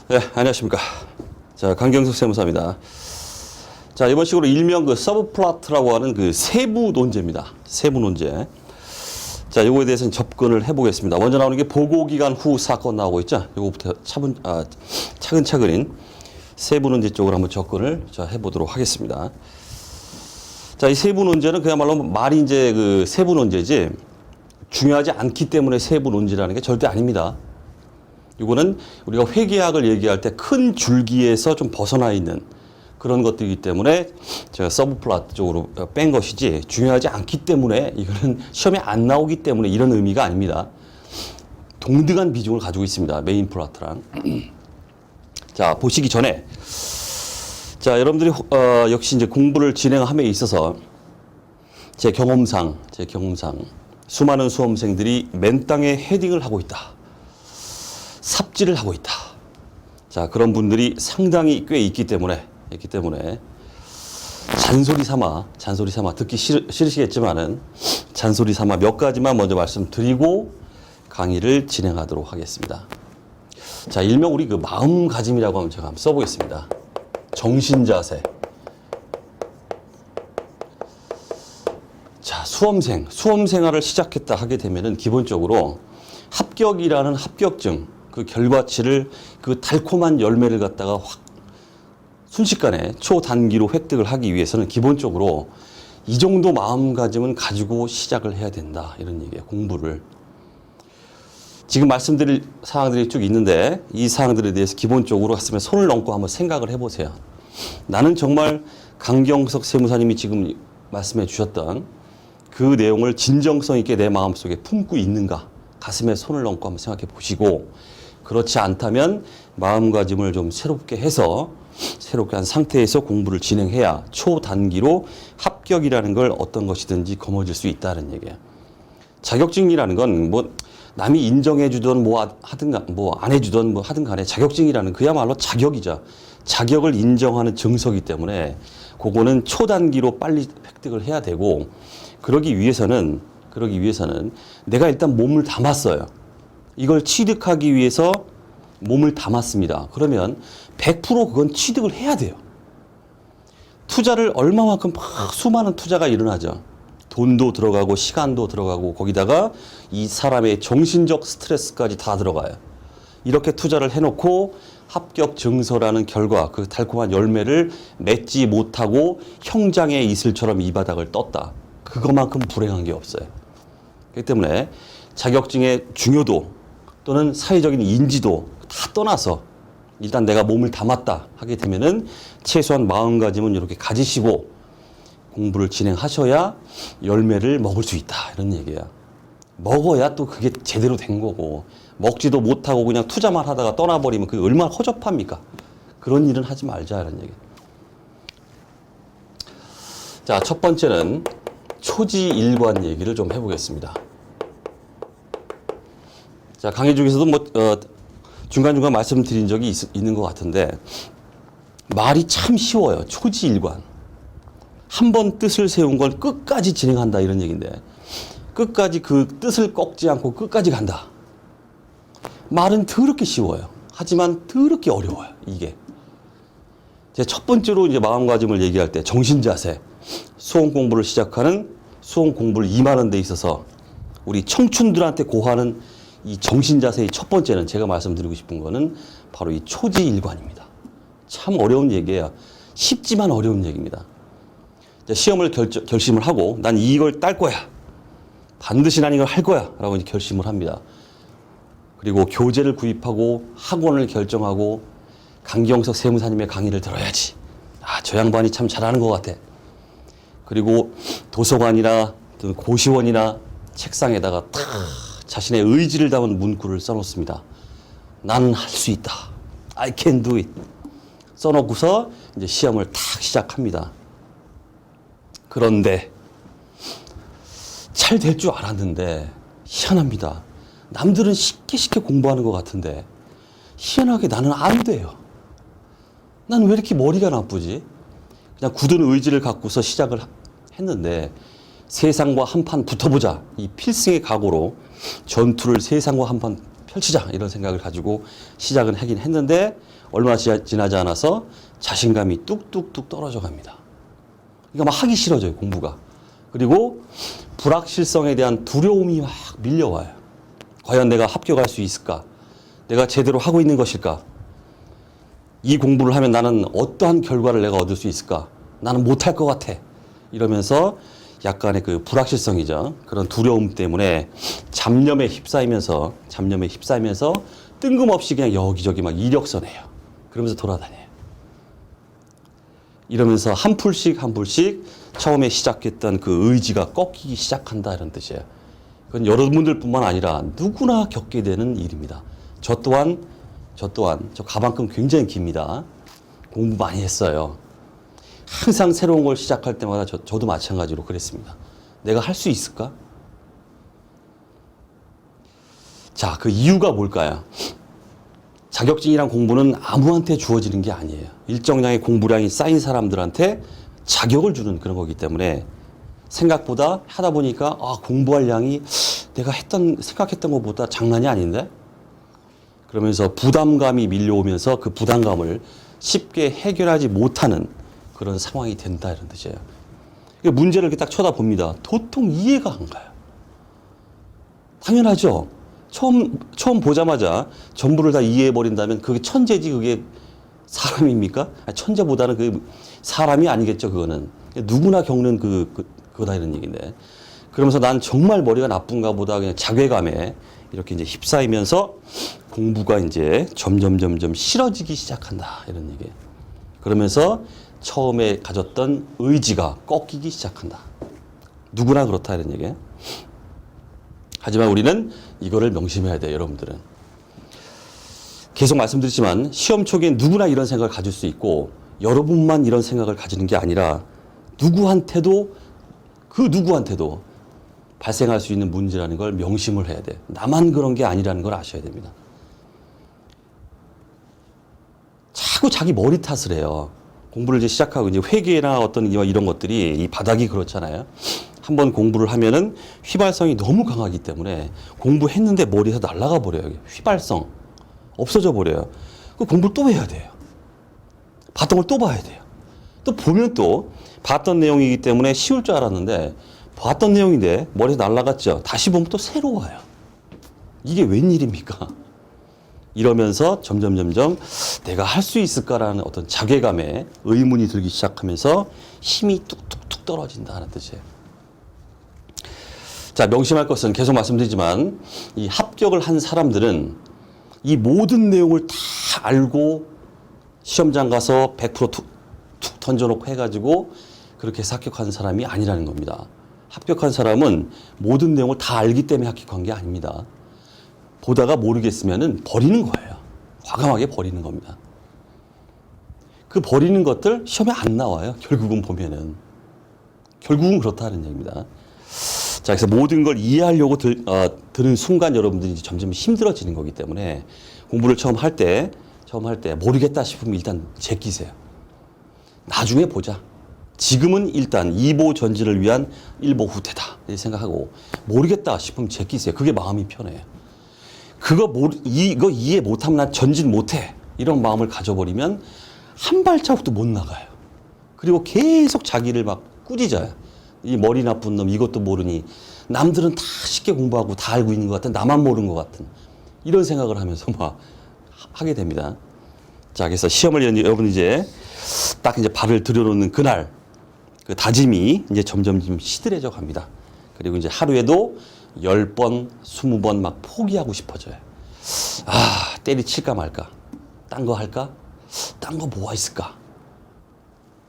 네, 안녕하십니까. 자, 강경석 세무사입니다. 자, 이번 식으로 일명 그 서브플라트라고 하는 그 세부 논제입니다. 세부 논제. 자, 요거에 대해서는 접근을 해보겠습니다. 먼저 나오는 게 보고기간 후 사건 나오고 있죠. 요거부터 차근차근인 세부 논제 쪽으로 한번 접근을 해보도록 하겠습니다. 자, 이 세부 논제는 그야말로 말이 이제 그 세부 논제지 중요하지 않기 때문에 세부 논제라는 게 절대 아닙니다. 이거는 우리가 회계학을 얘기할 때 큰 줄기에서 좀 벗어나 있는 그런 것들이기 때문에 제가 서브플라트 쪽으로 뺀 것이지 중요하지 않기 때문에 이거는 시험에 안 나오기 때문에 이런 의미가 아닙니다. 동등한 비중을 가지고 있습니다. 메인 플라트랑. 자, 보시기 전에 자, 여러분들이 역시 이제 공부를 진행함에 있어서 제 경험상 수많은 수험생들이 맨땅에 헤딩을 하고 있다. 삽질을 하고 있다. 자, 그런 분들이 상당히 꽤 있기 때문에 잔소리 삼아 듣기 싫으시겠지만은 잔소리 삼아 몇 가지만 먼저 말씀드리고 강의를 진행하도록 하겠습니다. 자, 일명 우리 그 마음가짐이라고 하면 제가 한번 써보겠습니다. 정신자세. 자, 수험 생활을 시작했다 하게 되면은 기본적으로 합격이라는 합격증 그 결과치를 그 달콤한 열매를 갖다가 확 순식간에 초단기로 획득을 하기 위해서는 기본적으로 이 정도 마음가짐은 가지고 시작을 해야 된다. 이런 얘기예요. 공부를. 지금 말씀드릴 사항들이 쭉 있는데 이 사항들에 대해서 기본적으로 했으면 손을 얹고 한번 생각을 해보세요. 나는 정말 강경석 세무사님이 지금 말씀해 주셨던 그 내용을 진정성 있게 내 마음속에 품고 있는가? 가슴에 손을 얹고 한번 생각해 보시고 그렇지 않다면 마음가짐을 좀 새롭게 한 상태에서 공부를 진행해야 초단기로 합격이라는 걸 어떤 것이든지 거머쥘 수 있다는 얘기예요. 자격증이라는 건 뭐 남이 인정해 주던 안 해주던 하든 간에 자격증이라는 그야말로 자격이자 자격을 인정하는 증서이기 때문에 그거는 초단기로 빨리 획득을 해야 되고 그러기 위해서는 내가 일단 몸을 담았어요. 이걸 취득하기 위해서 몸을 담았습니다. 그러면 100% 그건 취득을 해야 돼요. 투자를 얼마만큼 막 수많은 투자가 일어나죠. 돈도 들어가고 시간도 들어가고 거기다가 이 사람의 정신적 스트레스까지 다 들어가요. 이렇게 투자를 해놓고 합격 증서라는 결과 그 달콤한 열매를 맺지 못하고 형장의 이슬처럼 이 바닥을 떴다. 그것만큼 불행한 게 없어요. 그렇기 때문에 자격증의 중요도 또는 사회적인 인지도 다 떠나서 일단 내가 몸을 담았다 하게 되면은 최소한 마음가짐은 이렇게 가지시고 공부를 진행하셔야 열매를 먹을 수 있다. 이런 얘기야. 먹어야 또 그게 제대로 된 거고 먹지도 못하고 그냥 투자만 하다가 떠나버리면 그게 얼마나 허접합니까? 그런 일은 하지 말자. 이런 얘기. 자, 첫 번째는 초지일관 얘기를 좀 해보겠습니다. 자, 강의 중에서도 중간중간 말씀드린 적이 있는 것 같은데 말이 참 쉬워요. 초지일관. 한 번 뜻을 세운 걸 끝까지 진행한다 이런 얘기인데 끝까지 그 뜻을 꺾지 않고 끝까지 간다. 말은 더럽게 쉬워요. 하지만 더럽게 어려워요. 이게. 제 첫 번째로 이제 마음가짐을 얘기할 때 정신자세. 수험 공부를 시작하는 수험 공부를 임하는 데 있어서 우리 청춘들한테 고하는 이 정신자세의 첫 번째는 제가 말씀드리고 싶은 거는 바로 이 초지일관입니다. 참 어려운 얘기예요. 쉽지만 어려운 얘기입니다. 시험을 결심을 하고 난 이걸 딸 거야. 반드시 난 이걸 할 거야. 라고 이제 결심을 합니다. 그리고 교재를 구입하고 학원을 결정하고 강경석 세무사님의 강의를 들어야지. 아, 저 양반이 참 잘하는 것 같아. 그리고 도서관이나 고시원이나 책상에다가 탁 자신의 의지를 담은 문구를 써놓습니다. 나는 할 수 있다. I can do it. 써놓고서 이제 시험을 탁 시작합니다. 그런데 잘 될 줄 알았는데 희한합니다. 남들은 쉽게 공부하는 것 같은데 희한하게 나는 안 돼요. 난 왜 이렇게 머리가 나쁘지? 그냥 굳은 의지를 갖고서 시작을 했는데 세상과 한판 붙어보자. 이 필승의 각오로 전투를 세상과 한판 펼치자 이런 생각을 가지고 시작은 하긴 했는데 얼마 지나지 않아서 자신감이 뚝뚝뚝 떨어져 갑니다. 그러니까 막 하기 싫어져요, 공부가. 그리고 불확실성에 대한 두려움이 막 밀려와요. 과연 내가 합격할 수 있을까? 내가 제대로 하고 있는 것일까? 이 공부를 하면 나는 어떠한 결과를 내가 얻을 수 있을까? 나는 못할 것 같아. 이러면서 약간의 그 불확실성이죠. 그런 두려움 때문에 잡념에 휩싸이면서 뜬금없이 그냥 여기저기 막 이력서 내요. 그러면서 돌아다녀요. 이러면서 한 풀씩 처음에 시작했던 그 의지가 꺾이기 시작한다 이런 뜻이에요. 그건 여러분들뿐만 아니라 누구나 겪게 되는 일입니다. 저 또한 저 가방끈 굉장히 깁니다. 공부 많이 했어요. 항상 새로운 걸 시작할 때마다 저도 마찬가지로 그랬습니다. 내가 할 수 있을까? 자, 그 이유가 뭘까요? 자격증이란 공부는 아무한테 주어지는 게 아니에요. 일정량의 공부량이 쌓인 사람들한테 자격을 주는 그런 거기 때문에 생각보다 하다 보니까 공부할 양이 내가 생각했던 것보다 장난이 아닌데? 그러면서 부담감이 밀려오면서 그 부담감을 쉽게 해결하지 못하는 그런 상황이 된다 이런 뜻이에요. 문제를 이렇게 딱 쳐다봅니다. 도통 이해가 안 가요. 당연하죠. 처음 보자마자 전부를 다 이해해버린다면 그게 천재지 그게 사람입니까? 천재보다는 그 사람이 아니겠죠, 그거는. 누구나 겪는 그거다 이런 얘기인데. 그러면서 난 정말 머리가 나쁜가 보다 그냥 자괴감에 이렇게 이제 휩싸이면서 공부가 이제 점점 싫어지기 시작한다 이런 얘기예요. 그러면서 처음에 가졌던 의지가 꺾이기 시작한다. 누구나 그렇다 이런 얘기예요. 하지만 우리는 이거를 명심해야 돼요, 여러분들은. 계속 말씀드리지만 시험 초기엔 누구나 이런 생각을 가질 수 있고 여러분만 이런 생각을 가지는 게 아니라 누구한테도 발생할 수 있는 문제라는 걸 명심을 해야 돼요. 나만 그런 게 아니라는 걸 아셔야 됩니다. 자꾸 자기 머리 탓을 해요. 공부를 이제 시작하고 이제 회계나 어떤 이런 것들이 이 바닥이 그렇잖아요. 한번 공부를 하면은 휘발성이 너무 강하기 때문에 공부했는데 머리에서 날아가 버려요. 휘발성 없어져 버려요. 그 공부를 또 해야 돼요. 봤던 걸 또 봐야 돼요. 또 보면 또 봤던 내용이기 때문에 쉬울 줄 알았는데 봤던 내용인데 머리에서 날아갔죠. 다시 보면 또 새로워요. 이게 웬일입니까? 이러면서 점점 내가 할 수 있을까라는 어떤 자괴감에 의문이 들기 시작하면서 힘이 뚝뚝뚝 떨어진다는 뜻이에요. 자, 명심할 것은 계속 말씀드리지만 이 합격을 한 사람들은 이 모든 내용을 다 알고 시험장 가서 100% 툭 던져놓고 해가지고 그렇게 해서 합격한 사람이 아니라는 겁니다. 합격한 사람은 모든 내용을 다 알기 때문에 합격한 게 아닙니다. 보다가 모르겠으면은 버리는 거예요. 과감하게 버리는 겁니다. 그 버리는 것들 시험에 안 나와요. 결국은 보면은. 결국은 그렇다는 얘기입니다. 자, 그래서 모든 걸 이해하려고 드는 순간 여러분들이 이제 점점 힘들어지는 거기 때문에 공부를 처음 할 때 모르겠다 싶으면 일단 제끼세요. 나중에 보자. 지금은 일단 2보 전진을 위한 1보 후퇴다. 이렇게 생각하고 모르겠다 싶으면 제끼세요. 그게 마음이 편해요. 이거 이해 못하면 난 전진 못해. 이런 마음을 가져버리면 한 발자국도 못 나가요. 그리고 계속 자기를 막 꾸짖어요. 이 머리 나쁜 놈 이것도 모르니 남들은 다 쉽게 공부하고 다 알고 있는 것 같은 나만 모르는 것 같은 이런 생각을 하면서 막 하게 됩니다. 자, 그래서 시험을 여러분 이제 딱 이제 발을 들여놓는 그날 그 다짐이 이제 점점 시들해져 갑니다. 그리고 이제 하루에도 10번, 20번 막 포기하고 싶어져요. 때리칠까 말까? 딴 거 할까? 딴 거 뭐가 있을까?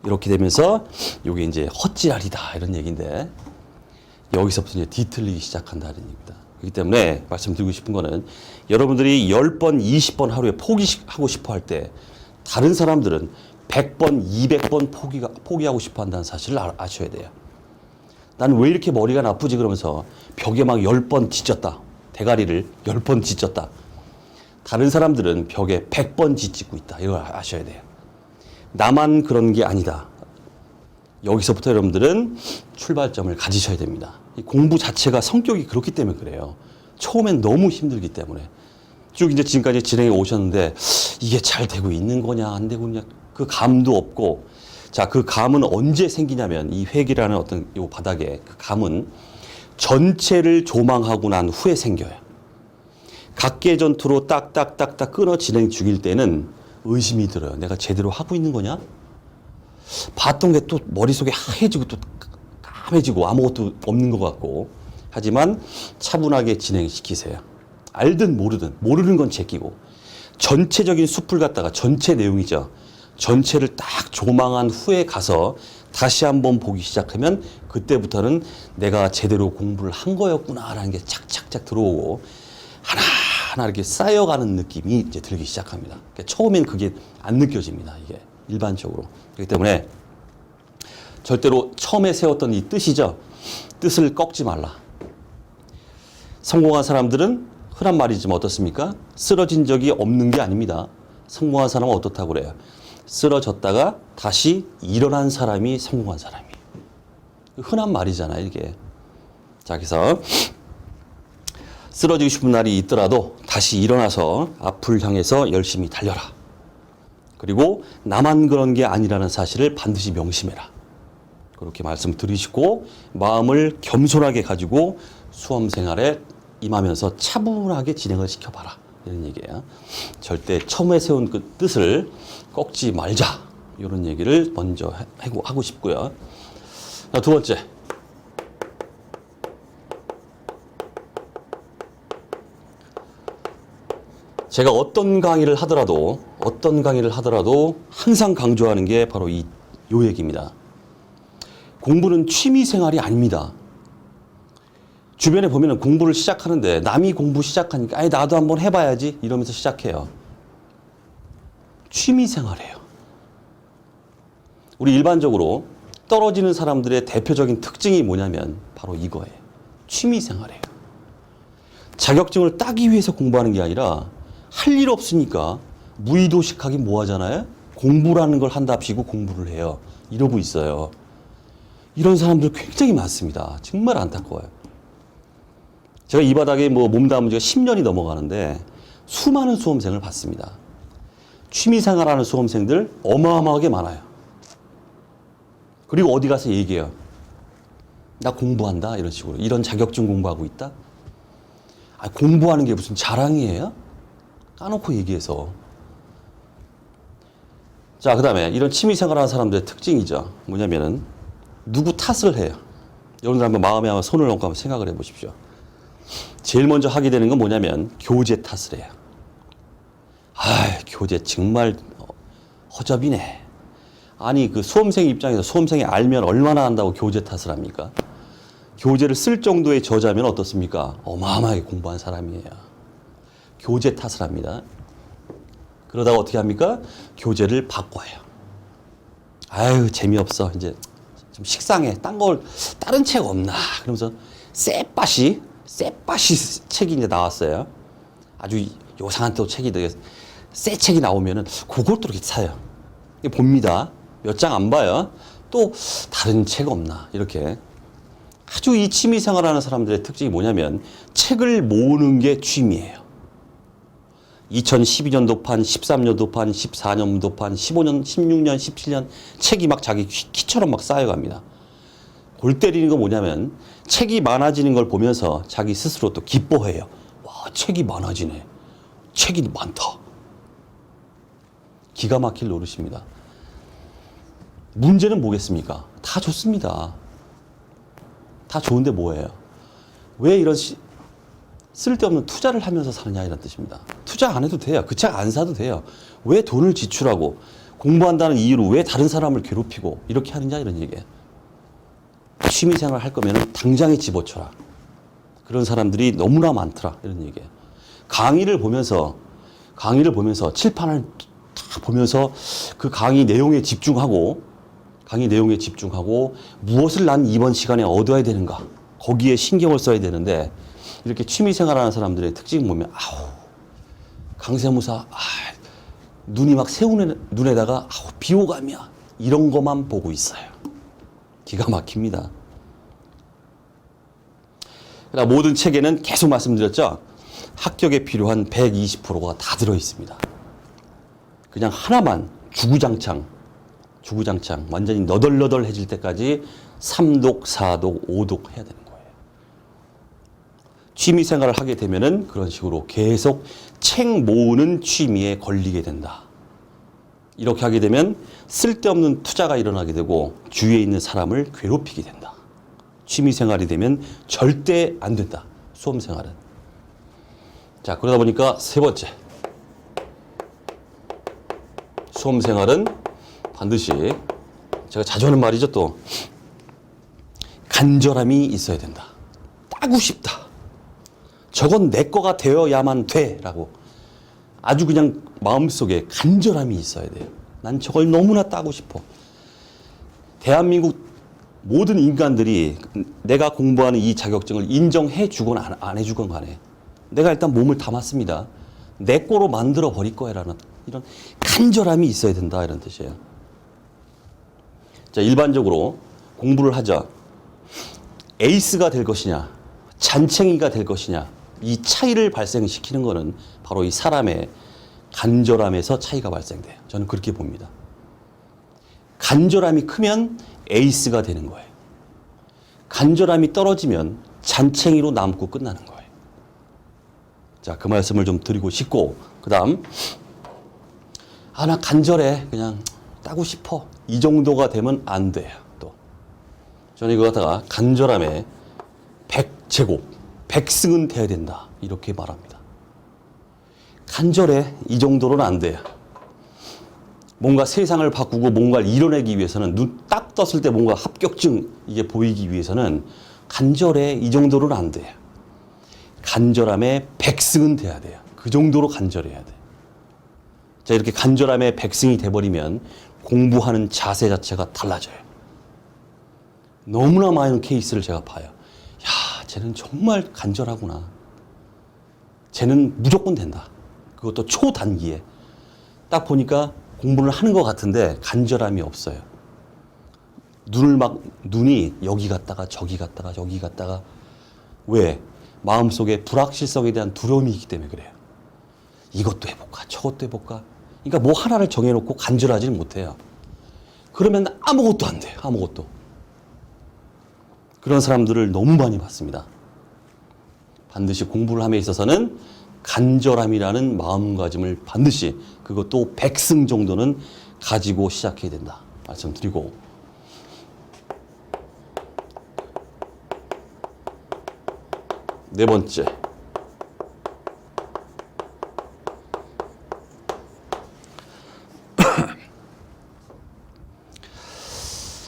이렇게 되면서 이게 이제 헛지랄이다 이런 얘기인데 여기서부터 이제 뒤틀리기 시작한다는 얘기입니다. 그렇기 때문에 말씀드리고 싶은 거는 여러분들이 10번, 20번 하루에 포기하고 싶어 할 때 다른 사람들은 100번, 200번 포기하고 싶어 한다는 사실을 아셔야 돼요. 나는 왜 이렇게 머리가 나쁘지 그러면서 벽에 막 10번 지쳤다. 대가리를 10번 지쳤다. 다른 사람들은 벽에 100번 지치고 있다. 이걸 아셔야 돼요. 나만 그런 게 아니다. 여기서부터 여러분들은 출발점을 가지셔야 됩니다. 이 공부 자체가 성격이 그렇기 때문에 그래요. 처음엔 너무 힘들기 때문에. 쭉 이제 지금까지 진행해 오셨는데 이게 잘 되고 있는 거냐 안 되고 있냐 그 감도 없고 자, 그 감은 언제 생기냐면 이 회기라는 어떤 요 바닥에 그 감은 전체를 조망하고 난 후에 생겨요. 각계 전투로 딱딱딱딱 끊어 진행 중일 때는 의심이 들어요. 내가 제대로 하고 있는 거냐? 봤던 게 또 머릿속에 하얘지고 또 까매지고 아무것도 없는 것 같고 하지만 차분하게 진행시키세요. 알든 모르든 모르는 건 제끼고 전체적인 숲을 갖다가 전체 내용이죠. 전체를 딱 조망한 후에 가서 다시 한번 보기 시작하면 그때부터는 내가 제대로 공부를 한 거였구나라는 게 착착착 들어오고 하나하나 이렇게 쌓여가는 느낌이 이제 들기 시작합니다. 그러니까 처음엔 그게 안 느껴집니다. 이게 일반적으로. 그렇기 때문에 절대로 처음에 세웠던 이 뜻이죠. 뜻을 꺾지 말라. 성공한 사람들은 흔한 말이지만 어떻습니까? 쓰러진 적이 없는 게 아닙니다. 성공한 사람은 어떻다고 그래요? 쓰러졌다가 다시 일어난 사람이 성공한 사람이에요. 흔한 말이잖아요, 이게. 자, 그래서 쓰러지고 싶은 날이 있더라도 다시 일어나서 앞을 향해서 열심히 달려라. 그리고 나만 그런 게 아니라는 사실을 반드시 명심해라. 그렇게 말씀드리시고 마음을 겸손하게 가지고 수험 생활에 임하면서 차분하게 진행을 시켜봐라. 이런 얘기예요. 절대 처음에 세운 그 뜻을 꺾지 말자. 이런 얘기를 먼저 하고 싶고요. 자, 두 번째. 제가 어떤 강의를 하더라도 항상 강조하는 게 바로 요 얘기입니다. 공부는 취미 생활이 아닙니다. 주변에 보면은 공부를 시작하는데 남이 공부 시작하니까 아니 나도 한번 해봐야지 이러면서 시작해요. 취미 생활이에요. 우리 일반적으로 떨어지는 사람들의 대표적인 특징이 뭐냐면 바로 이거예요. 취미 생활이에요. 자격증을 따기 위해서 공부하는 게 아니라 할 일 없으니까 무의도식하게 뭐 하잖아요? 공부라는 걸 한답시고 공부를 해요. 이러고 있어요. 이런 사람들 굉장히 많습니다. 정말 안타까워요. 제가 이 바닥에 몸담은 지가 10년이 넘어가는데 수많은 수험생을 봤습니다. 취미생활하는 수험생들 어마어마하게 많아요. 그리고 어디 가서 얘기해요. 나 공부한다 이런 식으로. 이런 자격증 공부하고 있다. 아, 공부하는 게 무슨 자랑이에요? 까놓고 얘기해서. 자, 그 다음에 이런 취미생활하는 사람들의 특징이죠. 뭐냐면은 누구 탓을 해요. 여러분들 한번 마음에 한번 손을 얹고 한번 생각을 해보십시오. 제일 먼저 하게 되는 건 뭐냐면 교재 탓을 해요. 아, 교재 정말 허접이네. 아니 그 수험생 입장에서 수험생이 알면 얼마나 한다고 교재 탓을 합니까? 교재를 쓸 정도의 저자면 어떻습니까? 어마어마하게 공부한 사람이에요. 교재 탓을 합니다. 그러다가 어떻게 합니까? 교재를 바꿔요. 아유 재미없어. 이제 좀 식상해. 다른 책 없나? 그러면서 쎄빠시 책이 이제 나왔어요. 아주 요상한 또 책이 되게 새 책이 나오면은 그걸 또 이렇게 사요. 봅니다. 몇 장 안 봐요. 또 다른 책 없나? 이렇게. 아주 이 취미 생활하는 사람들의 특징이 뭐냐면 책을 모으는 게 취미예요. 2012년도판, 13년도판, 14년도판, 15년, 16년, 17년 책이 막 자기 키처럼 막 쌓여갑니다. 골 때리는 거 뭐냐면 책이 많아지는 걸 보면서 자기 스스로 또 기뻐해요. 와, 책이 많아지네. 책이 많다. 기가 막힐 노릇입니다. 문제는 뭐겠습니까? 다 좋습니다. 다 좋은데 뭐예요? 왜 이런 쓸데없는 투자를 하면서 사느냐 이런 뜻입니다. 투자 안 해도 돼요. 그 책 안 사도 돼요. 왜 돈을 지출하고 공부한다는 이유로 왜 다른 사람을 괴롭히고 이렇게 하느냐 이런 얘기예요. 취미생활 할 거면 당장에 집어쳐라. 그런 사람들이 너무나 많더라 이런 얘기예요. 강의를 보면서 칠판을 다 보면서 그 강의 내용에 집중하고 무엇을 난 이번 시간에 얻어야 되는가 거기에 신경을 써야 되는데 이렇게 취미생활하는 사람들의 특징 보면 강세무사 눈이 막 새우는 눈에다가 비호감이야 이런 것만 보고 있어요. 기가 막힙니다. 그러나 모든 책에는 계속 말씀드렸죠. 합격에 필요한 120%가 다 들어 있습니다. 그냥 하나만 주구장창 완전히 너덜너덜해질 때까지 3독, 4독, 5독 해야 되는 거예요. 취미 생활을 하게 되면은 그런 식으로 계속 책 모으는 취미에 걸리게 된다. 이렇게 하게 되면 쓸데없는 투자가 일어나게 되고 주위에 있는 사람을 괴롭히게 된다. 취미 생활이 되면 절대 안 된다. 수험 생활은. 자, 그러다 보니까 세 번째. 수험 생활은 반드시 제가 자주 하는 말이죠, 또. 간절함이 있어야 된다. 따고 싶다. 저건 내 거가 되어야만 돼. 라고 아주 그냥 마음속에 간절함이 있어야 돼요. 난 저걸 너무나 따고 싶어. 대한민국 모든 인간들이 내가 공부하는 이 자격증을 인정해 주거나 안 해주건 간에 내가 일단 몸을 담았습니다. 내 거로 만들어 버릴 거야라는 이런 간절함이 있어야 된다, 이런 뜻이에요. 자, 일반적으로 공부를 하자. 에이스가 될 것이냐, 잔챙이가 될 것이냐, 이 차이를 발생시키는 것은 바로 이 사람의 간절함에서 차이가 발생돼요. 저는 그렇게 봅니다. 간절함이 크면 에이스가 되는 거예요. 간절함이 떨어지면 잔챙이로 남고 끝나는 거예요. 자, 그 말씀을 좀 드리고 싶고, 그 다음, 나 간절해. 그냥 따고 싶어. 이 정도가 되면 안 돼요, 또. 저는 이거 갖다가 간절함에 100제곱, 100승은 돼야 된다. 이렇게 말합니다. 간절해. 이 정도로는 안 돼요. 뭔가 세상을 바꾸고 뭔가를 이뤄내기 위해서는 눈 딱 떴을 때 뭔가 합격증 이게 보이기 위해서는 간절해. 이 정도로는 안 돼요. 간절함에 100승은 돼야 돼요. 그 정도로 간절해야 돼요. 자, 이렇게 간절함에 100승이 돼버리면 공부하는 자세 자체가 달라져요. 너무나 많은 케이스를 제가 봐요. 야, 쟤는 정말 간절하구나. 쟤는 무조건 된다. 그것도 초단기에. 딱 보니까 공부를 하는 것 같은데 간절함이 없어요. 눈이 여기 갔다가 저기 갔다가 여기 갔다가. 왜? 마음속에 불확실성에 대한 두려움이 있기 때문에 그래요. 이것도 해볼까 저것도 해볼까. 그러니까 뭐 하나를 정해놓고 간절하지는 못해요. 그러면 아무것도 안 돼요. 아무것도. 그런 사람들을 너무 많이 봤습니다. 반드시 공부를 함에 있어서는 간절함이라는 마음가짐을 반드시, 그것도 100승 정도는 가지고 시작해야 된다 말씀드리고, 네 번째,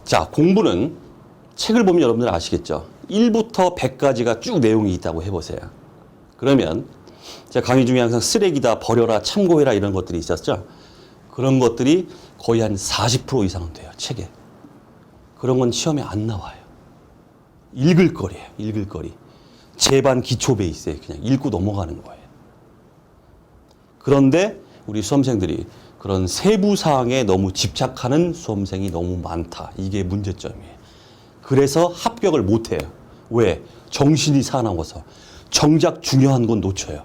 자, 공부는 책을 보면 여러분들 아시겠죠? 1부터 100까지가 쭉 내용이 있다고 해보세요. 그러면 제가 강의 중에 항상 쓰레기다, 버려라, 참고해라 이런 것들이 있었죠? 그런 것들이 거의 한 40% 이상은 돼요, 책에. 그런 건 시험에 안 나와요. 읽을 거리예요, 읽을 거리. 제반 기초 베이스에 그냥 읽고 넘어가는 거예요. 그런데 우리 수험생들이 그런 세부 사항에 너무 집착하는 수험생이 너무 많다. 이게 문제점이에요. 그래서 합격을 못 해요. 왜? 정신이 사나워서. 정작 중요한 건 놓쳐요.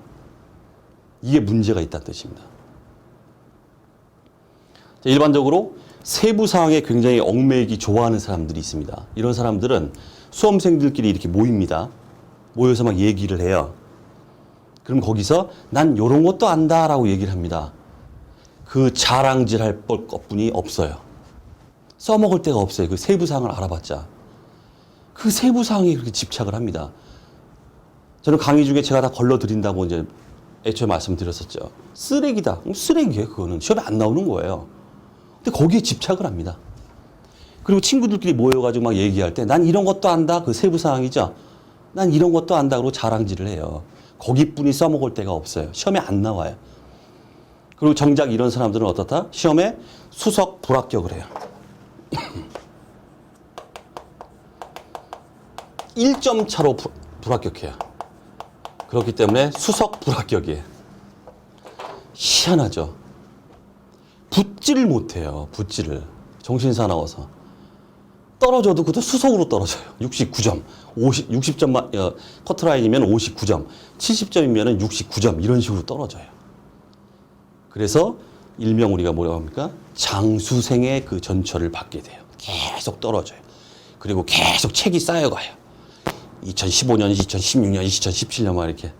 이게 문제가 있다는 뜻입니다. 일반적으로 세부 사항에 굉장히 얽매이기 좋아하는 사람들이 있습니다. 이런 사람들은 수험생들끼리 이렇게 모입니다. 모여서 막 얘기를 해요. 그럼 거기서 난 요런 것도 안다라고 얘기를 합니다. 그 자랑질 할 것뿐이 없어요. 써먹을 데가 없어요. 그 세부 사항을 알아봤자. 그 세부 사항에 그렇게 집착을 합니다. 저는 강의 중에 제가 다 걸러드린다고 이제 애초에 말씀드렸었죠. 쓰레기다. 쓰레기예요. 그거는 시험에 안 나오는 거예요. 근데 거기에 집착을 합니다. 그리고 친구들끼리 모여가지고 막 얘기할 때 난 이런 것도 안다. 그 세부 사항이죠. 난 이런 것도 안다. 그러고 자랑질을 해요. 거기뿐이 써먹을 데가 없어요. 시험에 안 나와요. 그리고 정작 이런 사람들은 어떻다? 시험에 수석 불합격을 해요. 1점 차로 불합격해요. 그렇기 때문에 수석 불합격이에요. 희한하죠. 붙지를 못해요. 붙지를. 정신 사나워서. 떨어져도 그것도 수석으로 떨어져요. 69점, 60점 커트라인이면 59점, 70점이면 69점 이런 식으로 떨어져요. 그래서 일명 우리가 뭐라고 합니까? 장수생의 그 전철을 받게 돼요. 계속 떨어져요. 그리고 계속 책이 쌓여가요. 2015년, 2016년, 2017년 막 이렇게.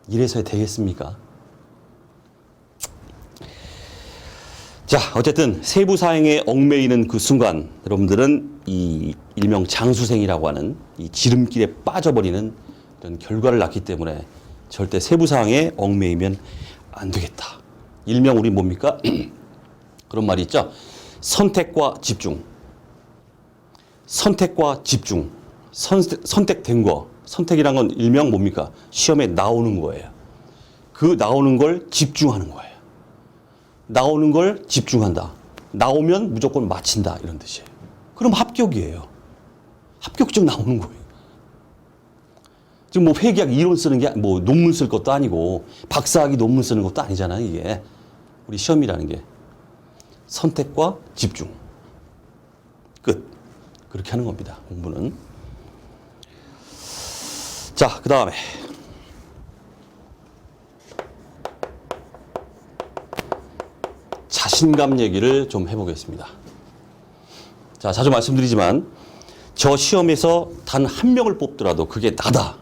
이래서 되겠습니까? 자, 어쨌든 세부 사항에 얽매이는 그 순간 여러분들은 이 일명 장수생이라고 하는 이 지름길에 빠져버리는 이런 결과를 낳기 때문에 절대 세부 사항에 얽매이면 안 되겠다. 일명 우리 뭡니까? 그런 말이 있죠. 선택과 집중. 선택과 집중. 선택된 거. 선택이란 건 일명 뭡니까? 시험에 나오는 거예요. 그 나오는 걸 집중하는 거예요. 나오는 걸 집중한다. 나오면 무조건 마친다. 이런 뜻이에요. 그럼 합격이에요. 합격증 나오는 거예요. 지금 뭐 회계학 이론 쓰는 게 뭐 논문 쓸 것도 아니고 박사학위 논문 쓰는 것도 아니잖아요. 이게 우리 시험이라는 게 선택과 집중. 끝. 그렇게 하는 겁니다. 공부는. 자, 그 다음에 자신감 얘기를 좀 해보겠습니다. 자, 자주 말씀드리지만 저 시험에서 단 한 명을 뽑더라도 그게 나다.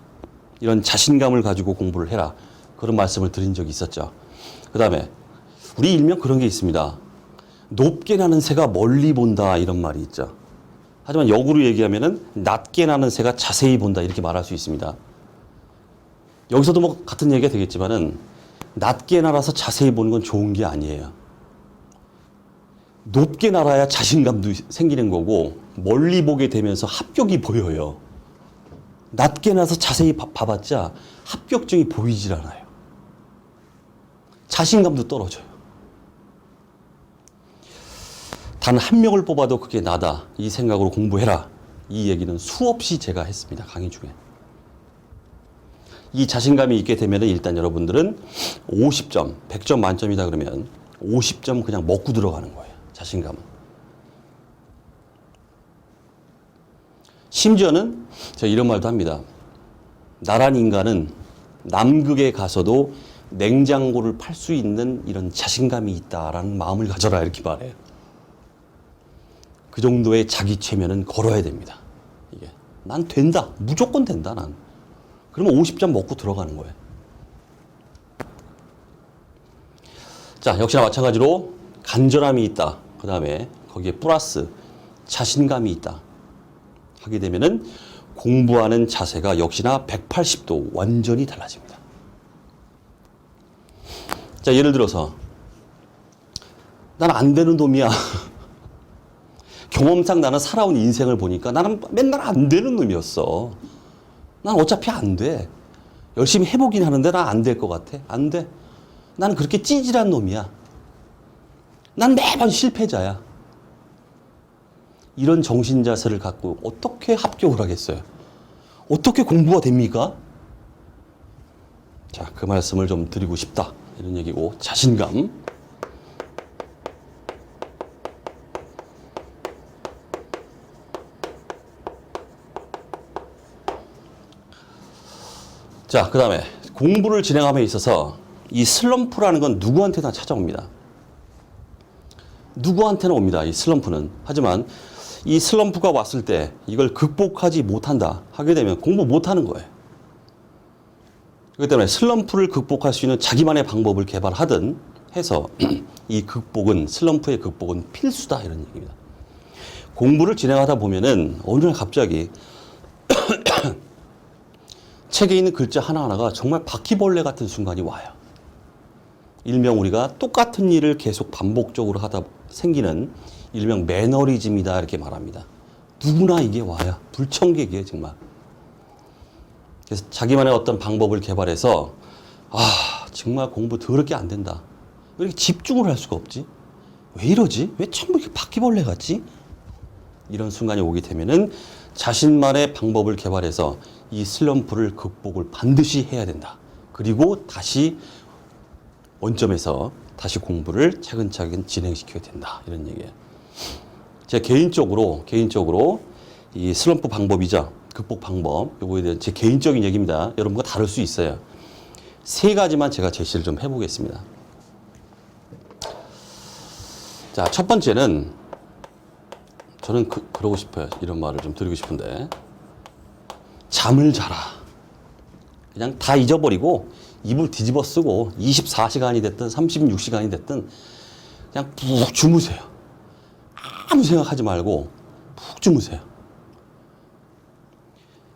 이런 자신감을 가지고 공부를 해라. 그런 말씀을 드린 적이 있었죠. 그 다음에 우리 일명 그런 게 있습니다. 높게 나는 새가 멀리 본다 이런 말이 있죠. 하지만 역으로 얘기하면은 낮게 나는 새가 자세히 본다 이렇게 말할 수 있습니다. 여기서도 뭐 같은 얘기가 되겠지만은 낮게 날아서 자세히 보는 건 좋은 게 아니에요. 높게 날아야 자신감도 생기는 거고 멀리 보게 되면서 합격이 보여요. 낮게 나서 자세히 봐봤자 합격증이 보이질 않아요. 자신감도 떨어져요. 단 한 명을 뽑아도 그게 나다. 이 생각으로 공부해라. 이 얘기는 수없이 제가 했습니다. 강의 중에. 이 자신감이 있게 되면 일단 여러분들은 50점, 100점 만점이다 그러면 50점 그냥 먹고 들어가는 거예요. 자신감은. 심지어는 제가 이런 말도 합니다. 나란 인간은 남극에 가서도 냉장고를 팔 수 있는 이런 자신감이 있다라는 마음을 가져라 이렇게 말해요. 그 정도의 자기 최면은 걸어야 됩니다. 이게 난 된다. 무조건 된다. 난. 그러면 50점 먹고 들어가는 거예요. 자, 역시나 마찬가지로 간절함이 있다. 그 다음에 거기에 플러스 자신감이 있다. 하게 되면은 공부하는 자세가 역시나 180도 완전히 달라집니다. 자, 예를 들어서 난 안 되는 놈이야. 경험상 나는 살아온 인생을 보니까 나는 맨날 안 되는 놈이었어. 난 어차피 안 돼. 열심히 해보긴 하는데 난 안 될 것 같아. 안 돼. 나는 그렇게 찌질한 놈이야. 난 매번 실패자야. 이런 정신자세를 갖고 어떻게 합격을 하겠어요? 어떻게 공부가 됩니까? 자, 그 말씀을 좀 드리고 싶다. 이런 얘기고, 자신감. 자, 그 다음에 공부를 진행함에 있어서 이 슬럼프라는 건 누구한테나 찾아옵니다. 누구한테나 옵니다. 이 슬럼프는. 하지만 이 슬럼프가 왔을 때 이걸 극복하지 못한다 하게 되면 공부 못하는 거예요. 그렇기 때문에 슬럼프를 극복할 수 있는 자기만의 방법을 개발하든 해서 이 극복은, 슬럼프의 극복은 필수다 이런 얘기입니다. 공부를 진행하다 보면은 어느 날 갑자기 책에 있는 글자 하나하나가 정말 바퀴벌레 같은 순간이 와요. 일명 우리가 똑같은 일을 계속 반복적으로 하다 생기는 일명 매너리즘이다 이렇게 말합니다. 누구나 이게 와요. 불청객이에요 정말. 그래서 자기만의 어떤 방법을 개발해서 정말 공부 더럽게 안 된다. 왜 이렇게 집중을 할 수가 없지? 왜 이러지? 왜 전부 이렇게 바퀴벌레 같지? 이런 순간이 오게 되면은 자신만의 방법을 개발해서 이 슬럼프를 극복을 반드시 해야 된다. 그리고 다시 원점에서 다시 공부를 차근차근 진행시켜야 된다. 이런 얘기예요. 제 개인적으로 이 슬럼프 방법이죠. 극복 방법. 요거에 대한 제 개인적인 얘기입니다. 여러분과 다를 수 있어요. 세 가지만 제가 제시를 좀 해보겠습니다. 자, 첫 번째는 저는 그러고 싶어요. 이런 말을 좀 드리고 싶은데 잠을 자라. 그냥 다 잊어버리고 이불 뒤집어 쓰고 24시간이 됐든 36시간이 됐든 그냥 푹 주무세요. 아무 생각하지 말고 푹 주무세요.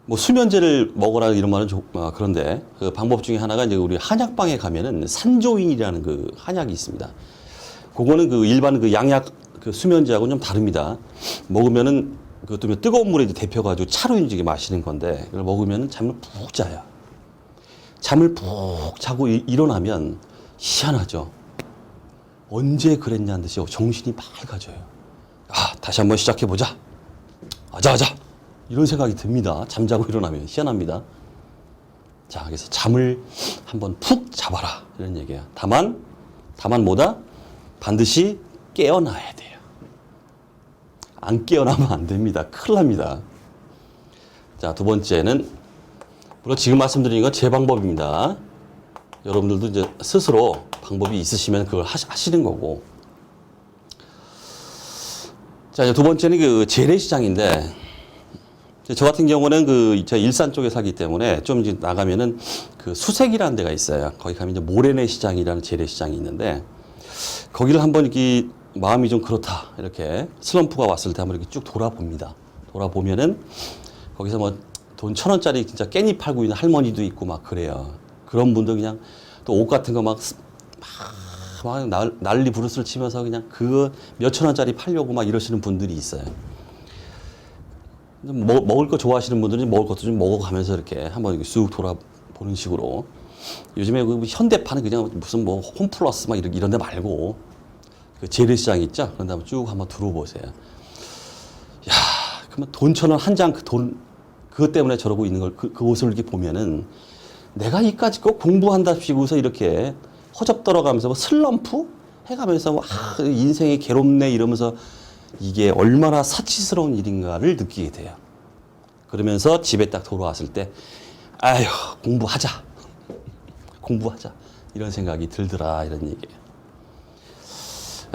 뭐 수면제를 먹으라 이런 말은 그런데 그 방법 중에 하나가 이제 우리 한약방에 가면은 산조인이라는 그 한약이 있습니다. 그거는 그 일반 그 양약 그 수면제하고는 좀 다릅니다. 먹으면은 그것도 뜨거운 물에 데펴가지고 차로 인지게 마시는 건데 이걸 먹으면은 잠을 푹 자요. 잠을 푹 자고 일어나면 희한하죠. 언제 그랬냐는 듯이 정신이 맑아져요. 아, 다시 한번 시작해보자. 아자아자. 이런 생각이 듭니다. 잠자고 일어나면 희한합니다. 자, 그래서 잠을 한번 푹 잡아라. 이런 얘기예요. 다만 뭐다? 반드시 깨어나야 돼요. 안 깨어나면 안 됩니다. 큰일 납니다. 자, 두 번째는 물론 지금 말씀드린 건 제 방법입니다. 여러분들도 이제 스스로 방법이 있으시면 그걸 하시는 거고. 자, 이제 두 번째는 그 재래시장인데, 저 같은 경우는 제가 일산 쪽에 살기 때문에 좀 이제 나가면은 그 수색이라는 데가 있어요. 거기 가면 이제 모래내 시장이라는 재래시장이 있는데, 거기를 한번 이렇게 마음이 좀 그렇다. 이렇게 슬럼프가 왔을 때 한번 이렇게 쭉 돌아봅니다. 돌아보면은 거기서 뭐 돈 1,000원짜리 진짜 깻잎 팔고 있는 할머니도 있고 막 그래요. 그런 분들 그냥 또 옷 같은 거 막 난리 부르스를 치면서 그냥 그거 몇천 원짜리 팔려고 막 이러시는 분들이 있어요. 먹을 거 좋아하시는 분들은 먹을 것도 좀 먹어가면서 이렇게 한번 쑥 돌아보는 식으로. 요즘에 그 현대판은 그냥 무슨 뭐 홈플러스 막 이런 데 말고 그 재래시장 있죠? 그런 다음에 쭉 한번 들어보세요. 야, 그러면 돈 1,000원 한 장 그것 때문에 저러고 있는 걸 그 옷을 이렇게 보면은 내가 이까짓 거 공부한답시고서 이렇게 허접떨어가면서 뭐 슬럼프 해가면서 뭐 인생이 괴롭네 이러면서 이게 얼마나 사치스러운 일인가를 느끼게 돼요. 그러면서 집에 딱 돌아왔을 때 아휴 공부하자 이런 생각이 들더라 이런 얘기예요.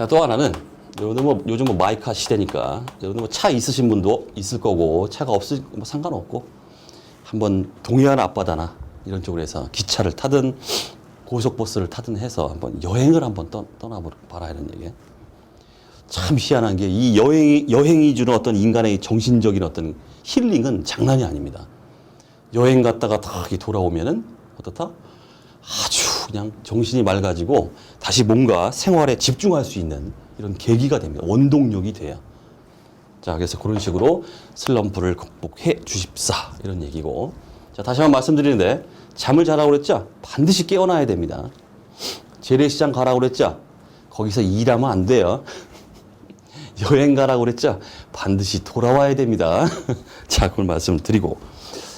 또 하나는 여러분들 뭐 요즘 뭐 마이카 시대니까 여러분들 뭐 차 있으신 분도 있을 거고 차가 없으면 뭐 상관없고 한번 동해안 앞바다나 이런 쪽으로 해서 기차를 타든 고속버스를 타든 해서 한번 여행을 한번 떠나봐라 이런 얘기예요. 참 희한한 게 이 여행이 주는 어떤 인간의 정신적인 어떤 힐링은 장난이 아닙니다. 여행 갔다가 다 돌아오면은 어떻다? 아주 그냥 정신이 맑아지고 다시 뭔가 생활에 집중할 수 있는 이런 계기가 됩니다. 원동력이 돼요. 자, 그래서 그런 식으로 슬럼프를 극복해 주십사 이런 얘기고. 자, 다시 한번 말씀드리는데 잠을 자라고 그랬죠? 반드시 깨어나야 됩니다. 재래시장 가라고 그랬죠? 거기서 일하면 안 돼요. 여행 가라고 그랬죠? 반드시 돌아와야 됩니다. 자, 그걸 말씀드리고.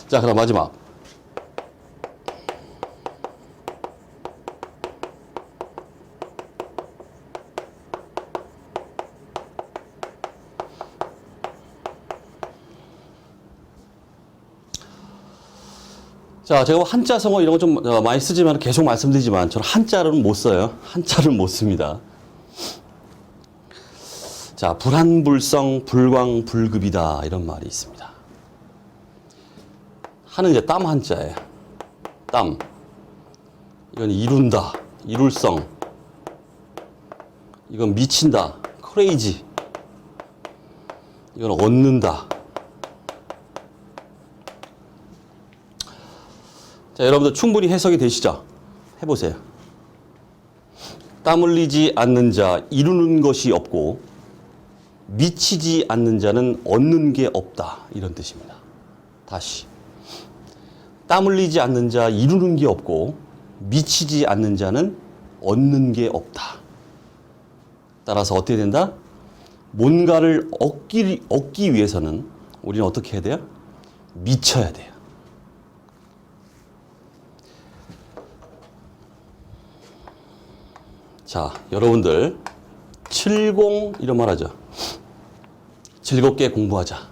자, 그럼 마지막. 자, 제가 뭐 한자 성어 이런 거 좀 많이 쓰지만 계속 말씀드리지만 저는 한자는 못 써요. 한자를 못 씁니다. 자, 불한불성 불광불급이다 이런 말이 있습니다. 하는 이제 땀 한자예요. 땀. 이건 이룬다, 이룰성. 이건 미친다, 크레이지. 이건 얻는다. 자, 여러분들 충분히 해석이 되시죠? 해보세요. 땀 흘리지 않는 자 이루는 것이 없고 미치지 않는 자는 얻는 게 없다 이런 뜻입니다. 다시 땀 흘리지 않는 자 이루는 게 없고 미치지 않는 자는 얻는 게 없다. 따라서 어떻게 된다? 뭔가를 얻기 위해서는 우리는 어떻게 해야 돼요? 미쳐야 돼요. 자, 여러분들 70 이런 말 하죠. 즐겁게 공부하자.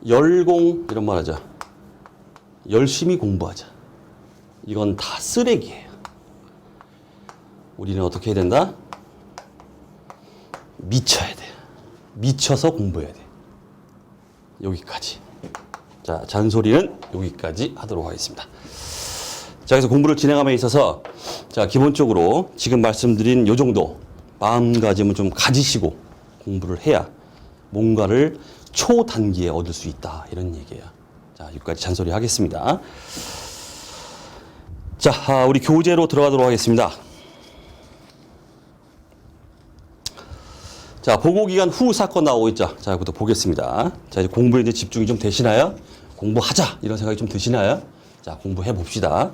열공 이런 말 하자. 열심히 공부하자. 이건 다 쓰레기예요. 우리는 어떻게 해야 된다? 미쳐야 돼. 미쳐서 공부해야 돼. 여기까지. 자, 잔소리는 여기까지 하도록 하겠습니다. 자, 그래서 공부를 진행함에 있어서 자, 기본적으로 지금 말씀드린 요 정도 마음가짐을 좀 가지시고 공부를 해야 뭔가를 초단기에 얻을 수 있다. 이런 얘기예요. 자, 여기까지 잔소리 하겠습니다. 자, 우리 교재로 들어가도록 하겠습니다. 자, 보고기간 후 사건 나오고 있죠. 자, 이것부터 보겠습니다. 자, 이제 공부에 이제 집중이 좀 되시나요? 공부하자! 이런 생각이 좀 드시나요? 자, 공부해 봅시다.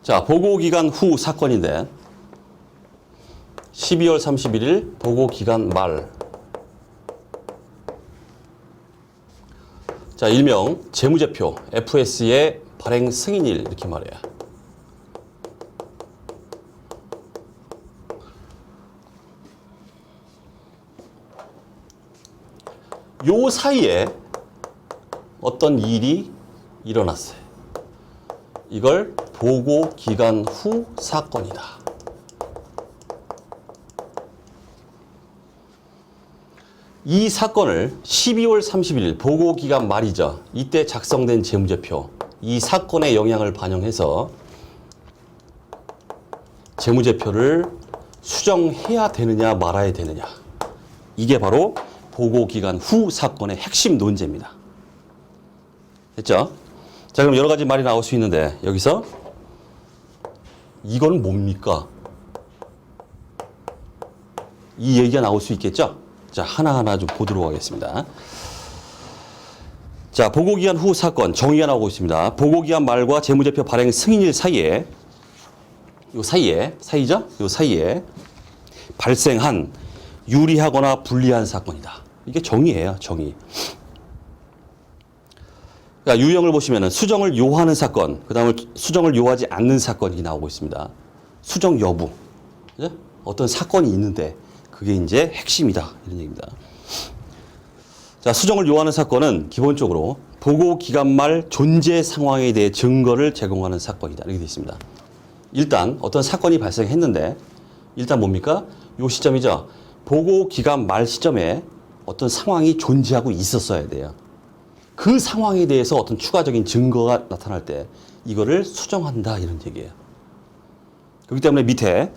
자, 보고기간 후 사건인데 12월 31일 보고기간 말. 자, 일명 재무제표 FS의 발행 승인일 이렇게 말해요. 요 사이에 어떤 일이 일어났어요. 이걸 보고 기간 후 사건이다. 이 사건을 12월 31일 보고 기간 말이죠. 이때 작성된 재무제표, 이 사건의 영향을 반영해서 재무제표를 수정해야 되느냐 말아야 되느냐. 이게 바로 보고 기간 후 사건의 핵심 논제입니다. 됐죠? 자, 그럼 여러 가지 말이 나올 수 있는데 여기서 이건 뭡니까? 이 얘기가 나올 수 있겠죠? 자, 하나하나 좀 보도록 하겠습니다. 자, 보고기간 후 사건 정의가 나오고 있습니다. 보고기간 말과 재무제표 발행 승인일 사이에 사이죠? 요 사이에 발생한 유리하거나 불리한 사건이다. 이게 정의예요, 정의. 그러니까 유형을 보시면은 수정을 요하는 사건, 그 다음에 수정을 요하지 않는 사건이 나오고 있습니다. 수정 여부. 그죠? 어떤 사건이 있는데 그게 이제 핵심이다. 이런 얘기입니다. 자, 수정을 요하는 사건은 기본적으로 보고 기간 말 존재 상황에 대해 증거를 제공하는 사건이다. 이렇게 되어 있습니다. 일단 어떤 사건이 발생했는데 일단 뭡니까? 요 시점이죠. 보고 기간 말 시점에 어떤 상황이 존재하고 있었어야 돼요. 그 상황에 대해서 어떤 추가적인 증거가 나타날 때 이거를 수정한다 이런 얘기예요. 그렇기 때문에 밑에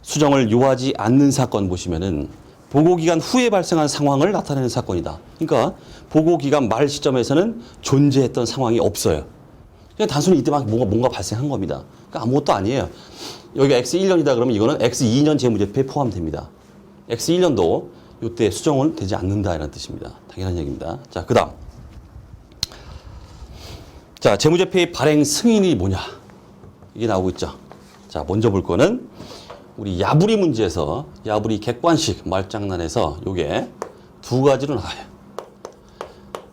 수정을 요하지 않는 사건 보시면은 보고기간 후에 발생한 상황을 나타내는 사건이다. 그러니까 보고기간 말 시점에서는 존재했던 상황이 없어요. 그냥 단순히 이때만 뭔가 발생한 겁니다. 그러니까 아무것도 아니에요. 여기가 X1년이다 그러면 이거는 X2년 재무제표에 포함됩니다. X1년도 이때 수정은 되지 않는다 이런 뜻입니다. 당연한 얘기입니다. 자, 그 다음. 자, 재무제표의 발행 승인이 뭐냐? 이게 나오고 있죠. 자, 먼저 볼 거는 우리 야부리 문제에서 야부리 객관식 말장난에서 요게 두 가지로 나와요.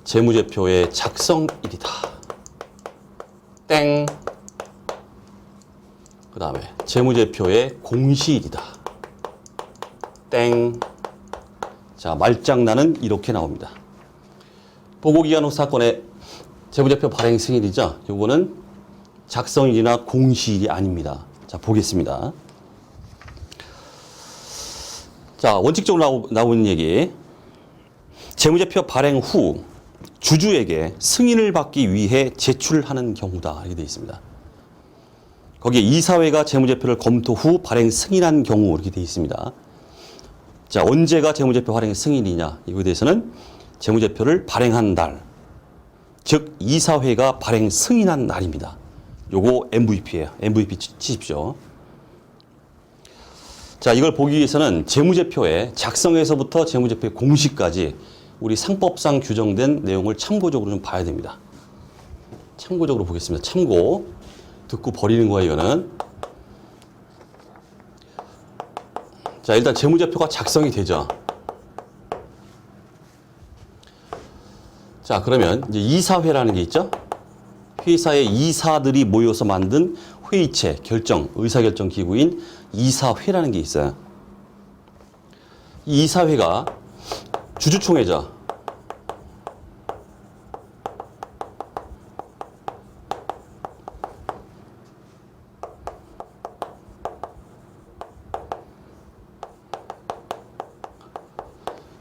재무제표의 작성일이다. 땡. 그 다음에 재무제표의 공시일이다. 땡. 자, 말장난은 이렇게 나옵니다. 보고기간 후 사건의 재무제표 발행 승인이죠. 요거는 작성일이나 공시일이 아닙니다. 자, 보겠습니다. 자, 원칙적으로 나오는 얘기. 재무제표 발행 후 주주에게 승인을 받기 위해 제출하는 경우다. 이렇게 되어 있습니다. 거기에 이사회가 재무제표를 검토 후 발행 승인한 경우 이렇게 되어 있습니다. 자, 언제가 재무제표 발행 승인이냐? 이거에 대해서는 재무제표를 발행한 날. 즉 이사회가 발행 승인한 날입니다. 요거 MVP예요. MVP 치십시오. 자, 이걸 보기 위해서는 재무제표의 작성에서부터 재무제표의 공시까지 우리 상법상 규정된 내용을 참고적으로 좀 봐야 됩니다. 참고적으로 보겠습니다. 참고. 듣고 버리는 거예요, 이거는. 자, 일단 재무제표가 작성이 되죠. 자, 그러면 이제 이사회라는 게 있죠. 회사의 이사들이 모여서 만든 회의체, 결정, 의사결정 기구인 이사회라는 게 있어요. 이 이사회가 주주총회죠.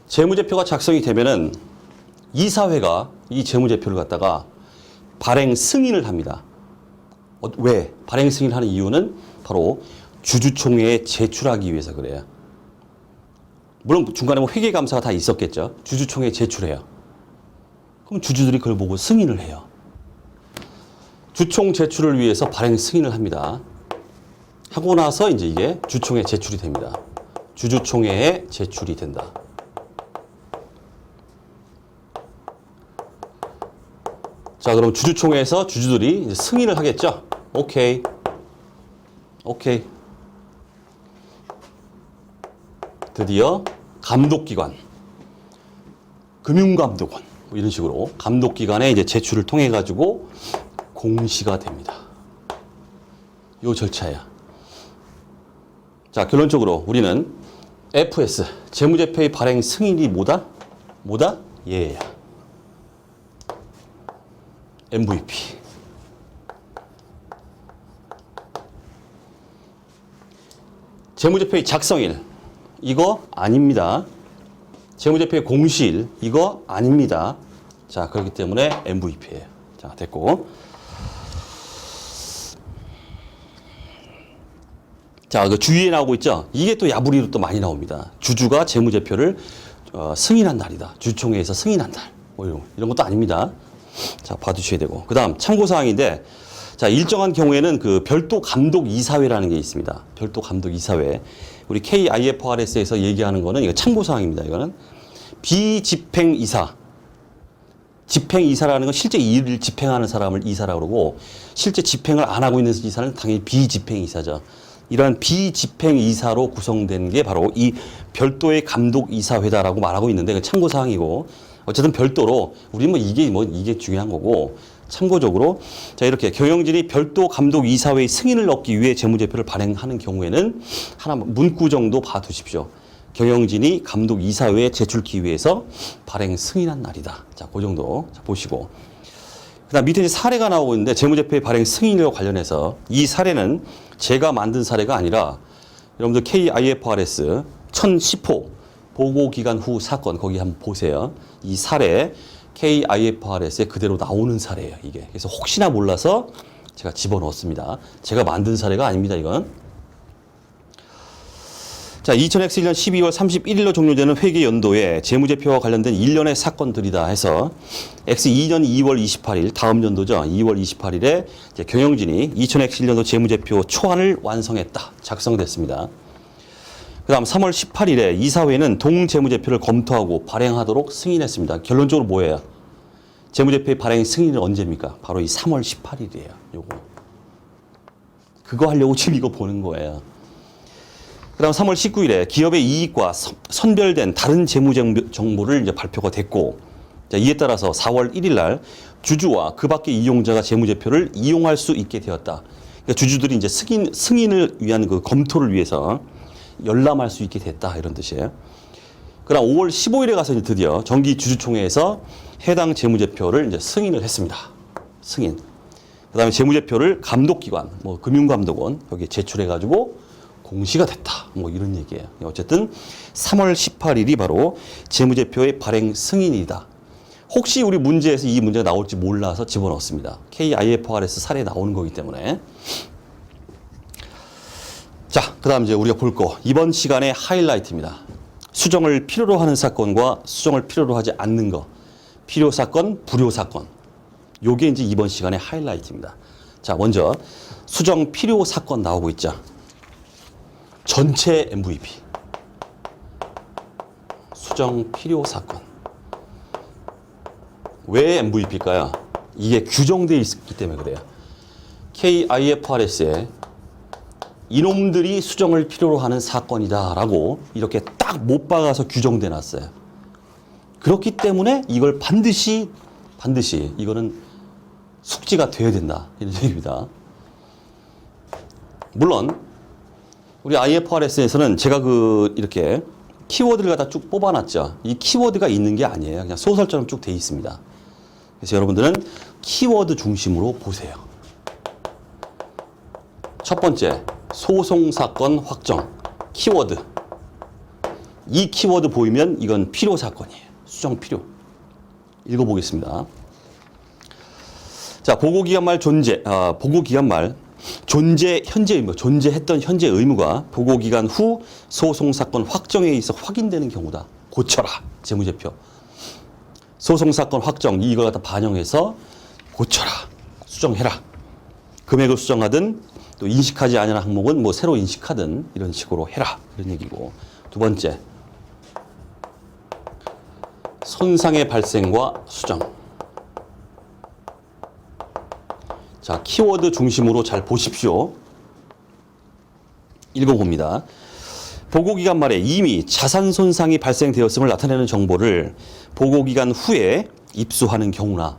재무제표가 작성이 되면은 이사회가 이 재무제표를 갖다가 발행 승인을 합니다. 왜? 발행 승인을 하는 이유는 바로 주주총회에 제출하기 위해서 그래요. 물론 중간에 뭐 회계감사가 다 있었겠죠. 주주총회에 제출해요. 그럼 주주들이 그걸 보고 승인을 해요. 주총 제출을 위해서 발행 승인을 합니다. 하고 나서 이제 이게 주총회에 제출이 됩니다. 주주총회에 제출이 된다. 자, 그럼 주주총회에서 주주들이 이제 승인을 하겠죠? 오케이. 오케이. 드디어 감독기관, 금융감독원, 뭐 이런 식으로 감독기관에 이제 제출을 통해 가지고 공시가 됩니다. 요 절차야. 자, 결론적으로 우리는 FS, 재무제표의 발행 승인이 뭐다? 뭐다? 얘야. MVP. 재무제표의 작성일, 이거 아닙니다. 재무제표의 공시일, 이거 아닙니다. 자, 그렇기 때문에 MVP예요. 자, 됐고. 자, 그 주위에 나오고 있죠? 이게 또 야부리로 또 많이 나옵니다. 주주가 재무제표를 승인한 날이다. 주총회에서 승인한 날. 뭐 이런 것도 아닙니다. 자, 봐두셔야 되고. 그 다음 참고사항인데, 자, 일정한 경우에는 그 별도 감독 이사회라는 게 있습니다. 별도 감독 이사회. 우리 KIFRS에서 얘기하는 거는 이거 참고사항입니다. 이거는 비집행이사. 집행이사라는 건 실제 일을 집행하는 사람을 이사라고 그러고, 실제 집행을 안 하고 있는 이사는 당연히 비집행이사죠. 이러한 비집행이사로 구성된 게 바로 이 별도의 감독이사회다라고 말하고 있는데, 그 참고사항이고, 어쨌든 별도로 우리는 이게 중요한 거고, 참고적으로 자, 이렇게 경영진이 별도 감독 이사회의 승인을 얻기 위해 재무제표를 발행하는 경우에는 하나 문구 정도 봐두십시오. 경영진이 감독 이사회에 제출기 위해서 발행 승인한 날이다. 자, 그 정도 자, 보시고. 그다음 밑에 이제 사례가 나오고 있는데, 재무제표의 발행 승인과 관련해서 이 사례는 제가 만든 사례가 아니라 여러분들 KIFRS 1010호 보고기간 후 사건, 거기 한번 보세요. 이 사례 KIFRS에 그대로 나오는 사례예요, 이게. 그래서 혹시나 몰라서 제가 집어넣었습니다. 제가 만든 사례가 아닙니다, 이건. 자, 2000X1년 12월 31일로 종료되는 회계연도에 재무제표와 관련된 일련의 사건들이다 해서 X2년 2월 28일, 다음 연도죠. 2월 28일에 이제 경영진이 2000X1년도 재무제표 초안을 완성했다. 작성됐습니다. 그 다음 3월 18일에 이사회는 동재무제표를 검토하고 발행하도록 승인했습니다. 결론적으로 뭐예요? 재무제표의 발행 승인은 언제입니까? 바로 이 3월 18일이에요. 요거. 그거 하려고 지금 이거 보는 거예요. 그 다음 3월 19일에 기업의 이익과 선별된 다른 재무 정보를 이제 발표가 됐고, 자, 이에 따라서 4월 1일 날 주주와 그 밖의 이용자가 재무제표를 이용할 수 있게 되었다. 그러니까 주주들이 이제 승인을 위한 그 검토를 위해서 열람할 수 있게 됐다, 이런 뜻이에요. 그다음 5월 15일에 가서 이제 드디어 정기 주주총회에서 해당 재무제표를 이제 승인을 했습니다. 승인. 그다음에 재무제표를 감독기관, 뭐 금융감독원 여기에 제출해가지고 공시가 됐다. 뭐 이런 얘기예요. 어쨌든 3월 18일이 바로 재무제표의 발행 승인이다. 혹시 우리 문제에서 이 문제가 나올지 몰라서 집어넣었습니다. KIFRS 사례에 나오는 거기 때문에. 자, 그 다음 이제 우리가 볼 거. 이번 시간의 하이라이트입니다. 수정을 필요로 하는 사건과 수정을 필요로 하지 않는 거. 필요 사건, 불효 사건. 요게 이제 이번 시간의 하이라이트입니다. 자, 먼저 수정 필요 사건 나오고 있죠. 전체 MVP. 수정 필요 사건. 왜 MVP일까요? 이게 규정되어 있기 때문에 그래요. KIFRS에 이놈들이 수정을 필요로 하는 사건이다라고 이렇게 딱 못 박아서 규정돼 놨어요. 그렇기 때문에 이걸 반드시 반드시 이거는 숙지가 돼야 된다. 이런 얘기입니다. 물론 우리 IFRS에서는 제가 이렇게 키워드를 갖다 쭉 뽑아놨죠. 이 키워드가 있는 게 아니에요. 그냥 소설처럼 쭉 돼 있습니다. 그래서 여러분들은 키워드 중심으로 보세요. 첫 번째, 소송사건 확정. 키워드. 이 키워드 보이면 이건 필요 사건이에요. 수정 필요. 읽어보겠습니다. 자, 보고기간 말 보고기간 말 존재 현재 의무, 존재했던 현재 의무가 보고기간 후 소송사건 확정에 있어 확인되는 경우다. 고쳐라. 재무제표. 소송사건 확정 이걸 갖다 반영해서 고쳐라. 수정해라. 금액을 수정하든 또 인식하지 않은 항목은 뭐 새로 인식하든 이런 식으로 해라. 이런 얘기고. 두 번째. 손상의 발생과 수정. 자, 키워드 중심으로 잘 보십시오. 읽어봅니다. 보고기간 말에 이미 자산 손상이 발생되었음을 나타내는 정보를 보고기간 후에 입수하는 경우나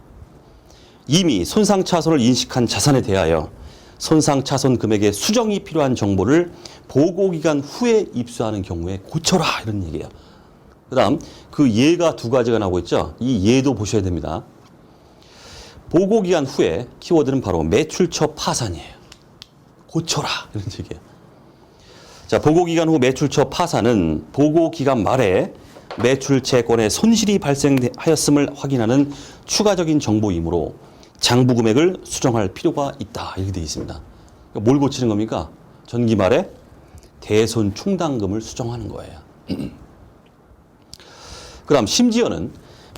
이미 손상 차손을 인식한 자산에 대하여 손상 차손 금액의 수정이 필요한 정보를 보고기간 후에 입수하는 경우에 고쳐라. 이런 얘기예요. 그 다음 그 예가 두 가지가 나오고 있죠. 이 예도 보셔야 됩니다. 보고기간 후에 키워드는 바로 매출처 파산이에요. 고쳐라. 이런 얘기예요. 자, 보고기간 후 매출처 파산은 보고기간 말에 매출 채권에 손실이 발생하였음을 확인하는 추가적인 정보이므로 장부 금액을 수정할 필요가 있다. 이렇게 되어 있습니다. 그러니까 뭘 고치는 겁니까? 전기 말에 대손 충당금을 수정하는 거예요. 그 다음 심지어는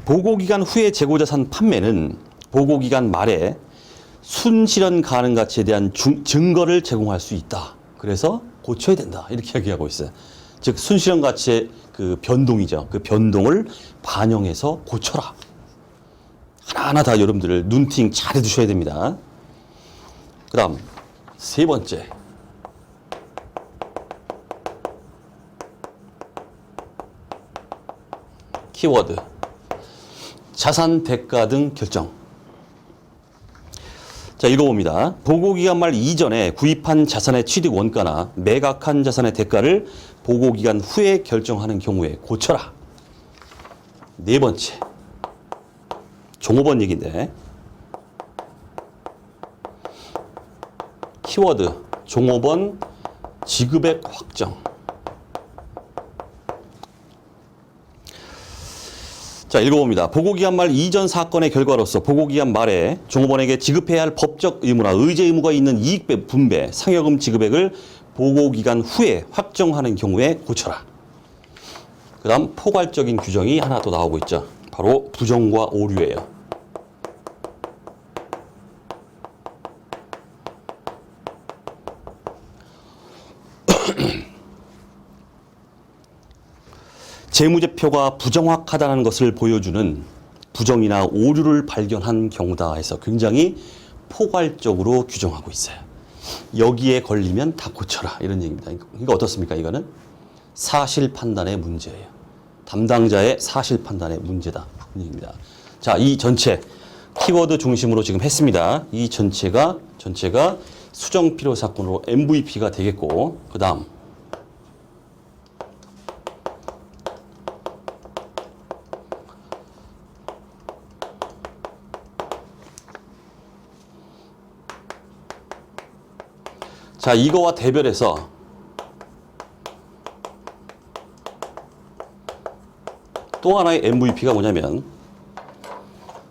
보고기간 후에 재고자산 판매는 보고기간 말에 순실현 가능 가치에 대한 증거를 제공할 수 있다. 그래서 고쳐야 된다. 이렇게 이야기하고 있어요. 즉 순실현 가치의 그 변동이죠. 그 변동을 반영해서 고쳐라. 하나하나 다 여러분들 눈팅 잘 해두셔야 됩니다. 그 다음 세 번째. 키워드. 자산 대가 등 결정. 자, 읽어봅니다. 보고기간 말 이전에 구입한 자산의 취득 원가나 매각한 자산의 대가를 보고기간 후에 결정하는 경우에 고쳐라. 네 번째. 종업원 얘기인데. 키워드. 종업원 지급액 확정. 자, 읽어봅니다. 보고기간 말 이전 사건의 결과로서 보고기간 말에 종업원에게 지급해야 할 법적 의무나 의제 의무가 있는 이익 분배, 상여금 지급액을 보고기간 후에 확정하는 경우에 고쳐라. 그 다음 포괄적인 규정이 하나 또 나오고 있죠. 바로 부정과 오류예요. 재무제표가 부정확하다는 것을 보여주는 부정이나 오류를 발견한 경우다 해서 굉장히 포괄적으로 규정하고 있어요. 여기에 걸리면 다 고쳐라 이런 얘기입니다. 그러니까 어떻습니까? 이거는 사실 판단의 문제예요. 담당자의 사실 판단의 문제다. 이런 얘기입니다. 자, 이 전체 키워드 중심으로 지금 했습니다. 이 전체가 수정 필요 사건으로 MVP가 되겠고, 그 다음 자, 이거와 대별해서 또 하나의 MVP가 뭐냐면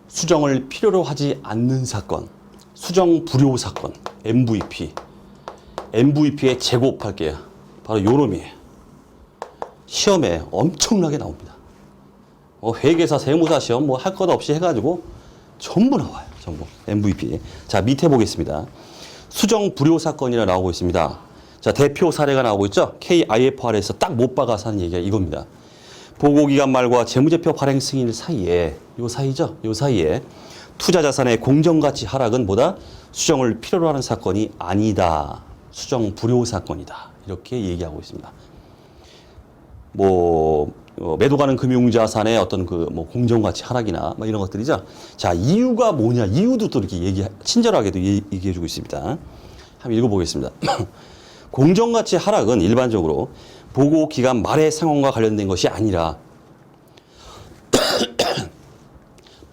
수정을 필요로 하지 않는 사건, 수정 불효 사건, MVP의 제곱할게요. 바로 요놈이에요. 시험에 엄청나게 나옵니다. 회계사, 세무사 시험 뭐 할 것 없이 해가지고 전부 나와요. 전부 MVP. 자, 밑에 보겠습니다. 수정 불효 사건이라 나오고 있습니다. 자, 대표 사례가 나오고 있죠. KIFR에서 딱 못 박아서 하는 얘기가 이겁니다. 보고기간 말과 재무제표 발행 승인 사이에, 요 사이에 투자자산의 공정가치 하락은 뭐다? 수정을 필요로 하는 사건이 아니다. 수정 불효 사건이다. 이렇게 얘기하고 있습니다. 매도 가는 금융자산의 어떤 그 뭐 공정가치 하락이나 뭐 이런 것들이죠. 자, 이유가 뭐냐? 이유도 또 이렇게 친절하게도 얘기해주고 있습니다. 한번 읽어보겠습니다. 공정가치 하락은 일반적으로 보고 기간 말의 상황과 관련된 것이 아니라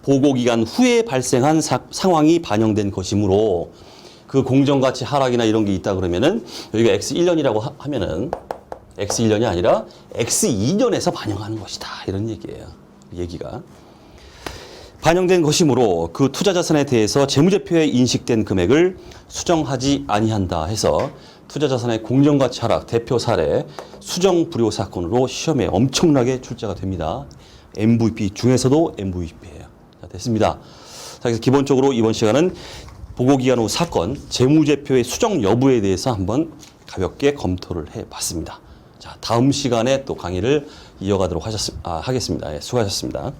보고 기간 후에 발생한 상황이 반영된 것이므로 그 공정가치 하락이나 이런 게 있다 그러면은 여기가 X1년이라고 하면은 X1년이 아니라 X2년에서 반영하는 것이다. 이런 얘기예요. 얘기가. 반영된 것이므로 그 투자 자산에 대해서 재무제표에 인식된 금액을 수정하지 아니한다 해서 투자 자산의 공정가치 하락 대표 사례 수정 불효 사건으로 시험에 엄청나게 출제가 됩니다. MVP 중에서도 MVP예요. 자, 됐습니다. 자, 그래서 기본적으로 이번 시간은 보고기간 후 사건 재무제표의 수정 여부에 대해서 한번 가볍게 검토를 해봤습니다. 자, 다음 시간에 또 강의를 이어가도록 하겠습니다. 예, 수고하셨습니다.